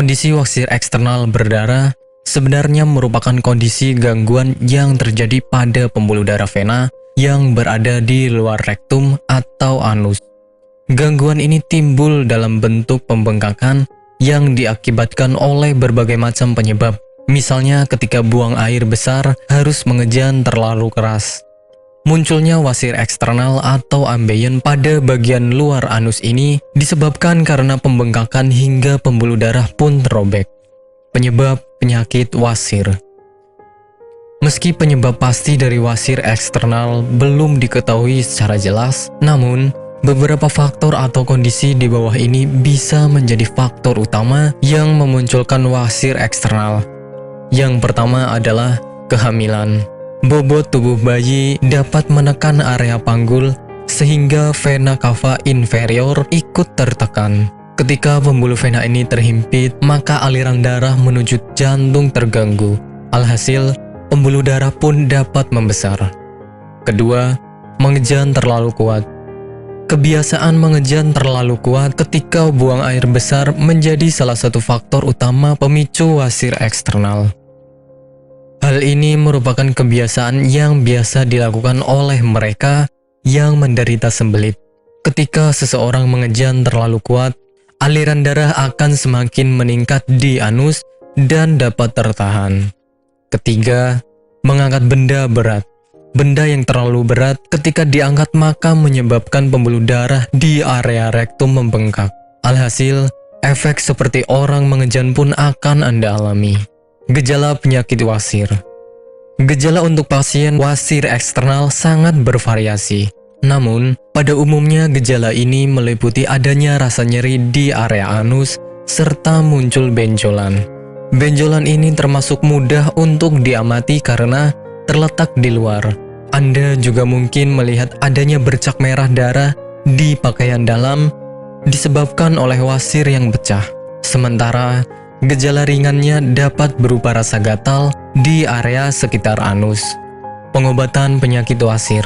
Kondisi wasir eksternal berdarah sebenarnya merupakan kondisi gangguan yang terjadi pada pembuluh darah vena yang berada di luar rektum atau anus. Gangguan ini timbul dalam bentuk pembengkakan yang diakibatkan oleh berbagai macam penyebab. Misalnya ketika buang air besar harus mengejan terlalu keras. Munculnya wasir eksternal atau ambeien pada bagian luar anus ini disebabkan karena pembengkakan hingga pembuluh darah pun terobek. Penyebab penyakit wasir. Meski penyebab pasti dari wasir eksternal belum diketahui secara jelas, namun beberapa faktor atau kondisi di bawah ini bisa menjadi faktor utama yang memunculkan wasir eksternal. Yang pertama adalah kehamilan. Bobot tubuh bayi dapat menekan area panggul sehingga vena cava inferior ikut tertekan. Ketika pembuluh vena ini terhimpit, maka aliran darah menuju jantung terganggu. Alhasil, pembuluh darah pun dapat membesar. Kedua, mengejan terlalu kuat. Kebiasaan mengejan terlalu kuat ketika buang air besar menjadi salah satu faktor utama pemicu wasir eksternal. Hal ini merupakan kebiasaan yang biasa dilakukan oleh mereka yang menderita sembelit. Ketika seseorang mengejan terlalu kuat, aliran darah akan semakin meningkat di anus dan dapat tertahan. Ketiga, mengangkat benda berat. Benda yang terlalu berat ketika diangkat maka menyebabkan pembuluh darah di area rektum membengkak. Alhasil, efek seperti orang mengejan pun akan Anda alami. Gejala penyakit wasir. Gejala untuk pasien wasir eksternal sangat bervariasi. Namun, pada umumnya gejala ini meliputi adanya rasa nyeri di area anus serta muncul benjolan. Benjolan ini termasuk mudah untuk diamati karena terletak di luar. Anda juga mungkin melihat adanya bercak merah darah di pakaian dalam disebabkan oleh wasir yang pecah. Sementara, gejala ringannya dapat berupa rasa gatal di area sekitar anus. Pengobatan penyakit wasir.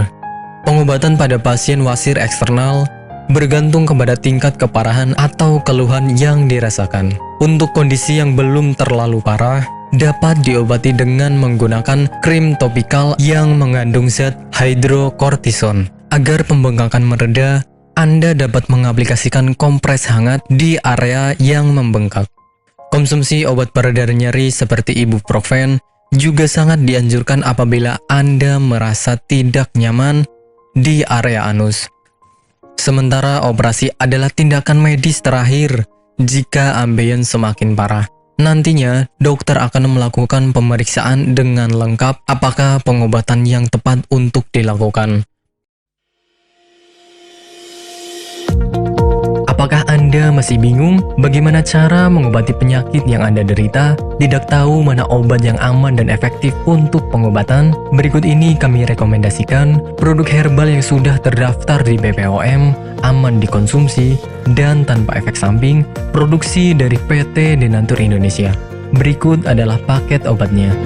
Pengobatan pada pasien wasir eksternal bergantung kepada tingkat keparahan atau keluhan yang dirasakan. Untuk kondisi yang belum terlalu parah, dapat diobati dengan menggunakan krim topikal yang mengandung zat hidrokortison. Agar pembengkakan mereda, Anda dapat mengaplikasikan kompres hangat di area yang membengkak. Konsumsi obat pereda nyeri seperti ibuprofen juga sangat dianjurkan apabila Anda merasa tidak nyaman di area anus. Sementara operasi adalah tindakan medis terakhir jika ambeien semakin parah. Nantinya, dokter akan melakukan pemeriksaan dengan lengkap apakah pengobatan yang tepat untuk dilakukan. Apakah Anda masih bingung bagaimana cara mengobati penyakit yang Anda derita? Tidak tahu mana obat yang aman dan efektif untuk pengobatan? Berikut ini kami rekomendasikan produk herbal yang sudah terdaftar di BPOM, aman dikonsumsi, dan tanpa efek samping, produksi dari PT Denatur Indonesia. Berikut adalah paket obatnya.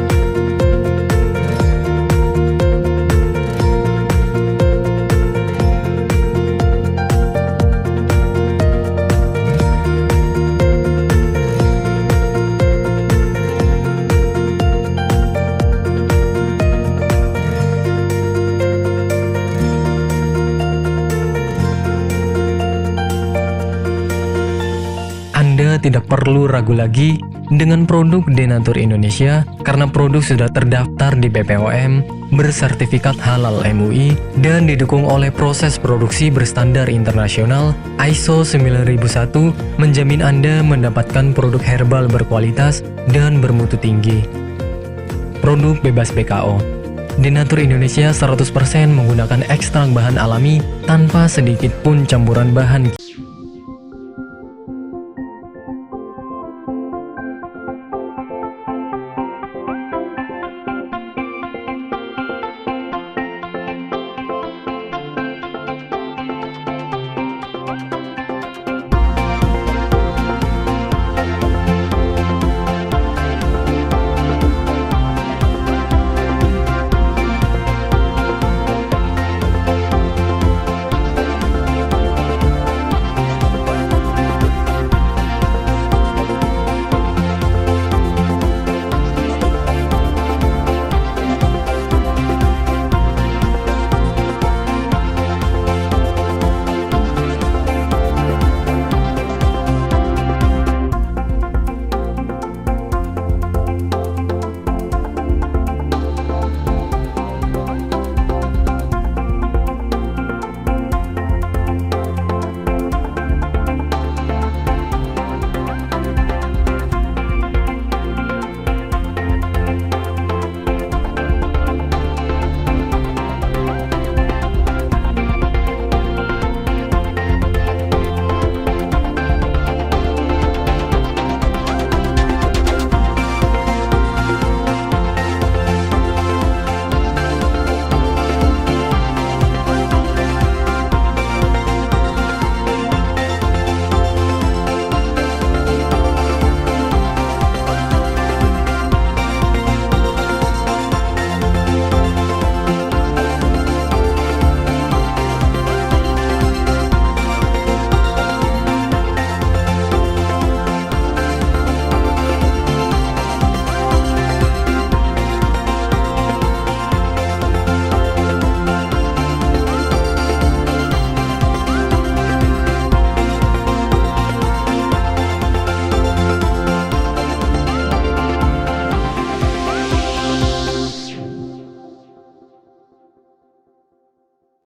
Anda tidak perlu ragu lagi dengan produk Denatur Indonesia karena produk sudah terdaftar di BPOM, bersertifikat halal MUI, dan didukung oleh proses produksi berstandar internasional ISO 9001 menjamin Anda mendapatkan produk herbal berkualitas dan bermutu tinggi. Produk bebas PKO. Denatur Indonesia 100% menggunakan ekstrak bahan alami tanpa sedikit pun campuran bahan